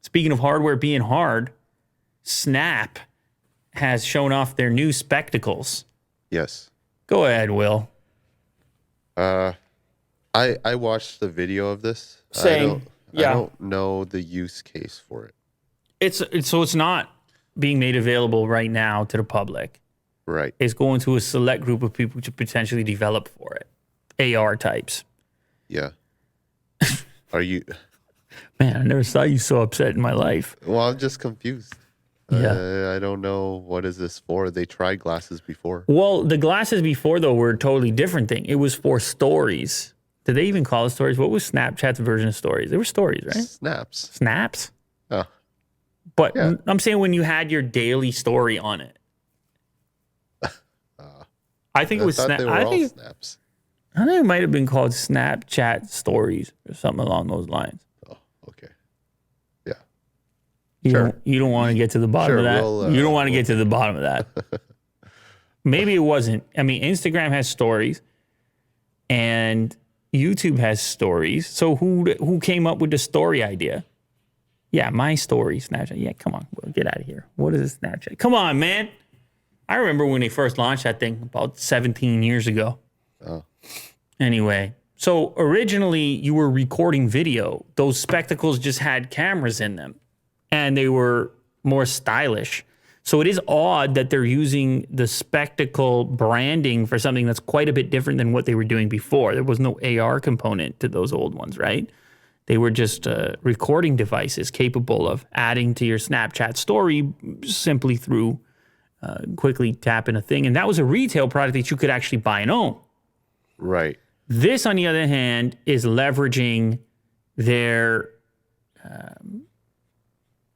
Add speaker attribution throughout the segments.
Speaker 1: Speaking of hardware being hard, Snap has shown off their new spectacles.
Speaker 2: Yes.
Speaker 1: Go ahead, Will.
Speaker 2: I watched the video of this.
Speaker 1: Same.
Speaker 2: I don't know the use case for it.
Speaker 1: It's not being made available right now to the public.
Speaker 2: Right.
Speaker 1: It's going to a select group of people to potentially develop for it. AR types.
Speaker 2: Yeah. Are you?
Speaker 1: Man, I never saw you so upset in my life.
Speaker 2: Well, I'm just confused.
Speaker 1: Yeah.
Speaker 2: I don't know, what is this for? They tried glasses before.
Speaker 1: Well, the glasses before, though, were a totally different thing. It was for stories. Did they even call it stories? What was Snapchat's version of stories? They were stories, right?
Speaker 2: Snaps.
Speaker 1: Snaps?
Speaker 2: Oh.
Speaker 1: But
Speaker 2: Yeah.
Speaker 1: I'm saying when you had your daily story on it. I think it was
Speaker 2: They were all snaps.
Speaker 1: I think it might have been called Snapchat stories or something along those lines.
Speaker 2: Oh, okay. Yeah.
Speaker 1: You don't want to get to the bottom of that. You don't want to get to the bottom of that. Maybe it wasn't. I mean, Instagram has stories and YouTube has stories. So who came up with the story idea? Yeah, my story, Snapchat. Yeah, come on. Get out of here. What is Snapchat? Come on, man. I remember when they first launched that thing about 17 years ago.
Speaker 2: Oh.
Speaker 1: Anyway, so originally you were recording video. Those spectacles just had cameras in them and they were more stylish. So it is odd that they're using the spectacle branding for something that's quite a bit different than what they were doing before. There was no AR component to those old ones, right? They were just recording devices capable of adding to your Snapchat story simply through quickly tapping a thing. And that was a retail product that you could actually buy and own.
Speaker 2: Right.
Speaker 1: This, on the other hand, is leveraging their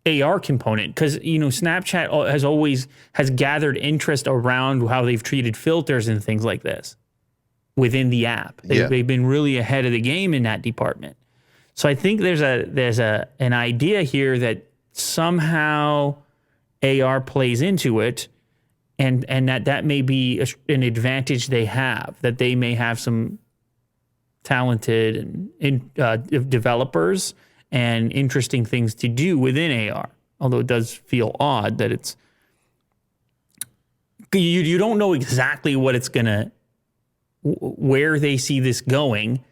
Speaker 1: AR component because, Snapchat has gathered interest around how they've treated filters and things like this within the app. They've been really ahead of the game in that department. So I think there's an idea here that somehow AR plays into it, and that may be an advantage they have, that they may have some talented and developers and interesting things to do within AR. Although it does feel odd that it's you don't know exactly what it's gonna, where they see this going,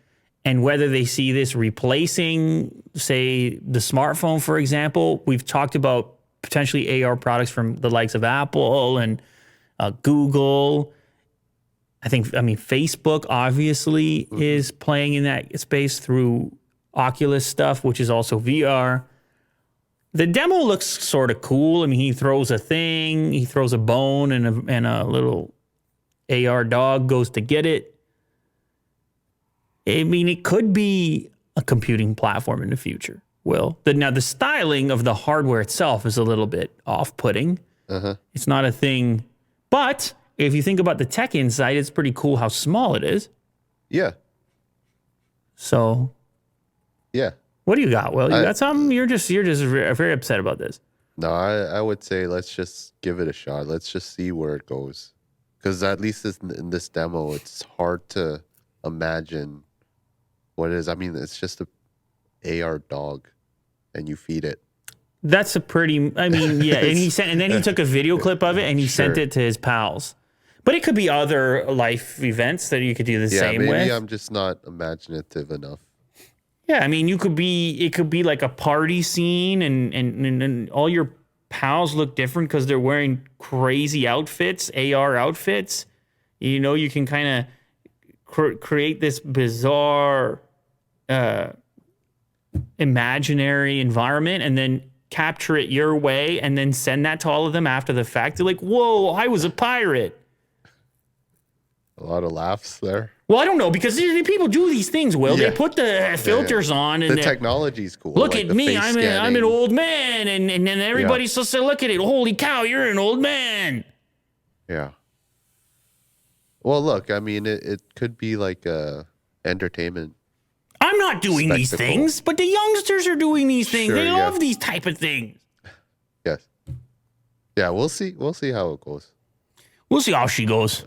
Speaker 1: and whether they see this replacing, say, the smartphone, for example. We've talked about potentially AR products from the likes of Apple and Google. Facebook obviously is playing in that space through Oculus stuff, which is also VR. The demo looks sort of cool. I mean, he throws a thing, he throws a bone, and a little AR dog goes to get it. I mean, it could be a computing platform in the future, Will. Now, the styling of the hardware itself is a little bit off-putting. It's not a thing. But if you think about the tech inside, it's pretty cool how small it is.
Speaker 2: Yeah.
Speaker 1: So,
Speaker 2: yeah.
Speaker 1: What do you got, Will? You got something? You're just very upset about this.
Speaker 2: No, I would say let's just give it a shot. Let's just see where it goes. Because at least in this demo, it's hard to imagine what it is. I mean, it's just a AR dog, and you feed it.
Speaker 1: That's a pretty. I mean, yeah. And then he took a video clip of it and he sent it to his pals. But it could be other life events that you could do the same with.
Speaker 2: Maybe I'm just not imaginative enough.
Speaker 1: Yeah, I mean, it could be like a party scene, and all your pals look different because they're wearing crazy outfits, AR outfits. You can kind of create this bizarre imaginary environment and then capture it your way and then send that to all of them after the fact. They're like, whoa, I was a pirate.
Speaker 2: A lot of laughs there.
Speaker 1: Well, I don't know, because people do these things, Will.
Speaker 2: Yeah.
Speaker 1: They put the filters on. And
Speaker 2: the technology's cool.
Speaker 1: Look
Speaker 2: like
Speaker 1: at me. I'm an old man. And then everybody's supposed to look at it. Holy cow, you're an old man.
Speaker 2: Yeah. Well, look, I mean, it could be like entertainment.
Speaker 1: I'm not doing these things, but the youngsters are doing these things.
Speaker 2: Sure,
Speaker 1: they love these type of things.
Speaker 2: Yes. Yeah, we'll see. We'll see how it goes.
Speaker 1: We'll see how she goes.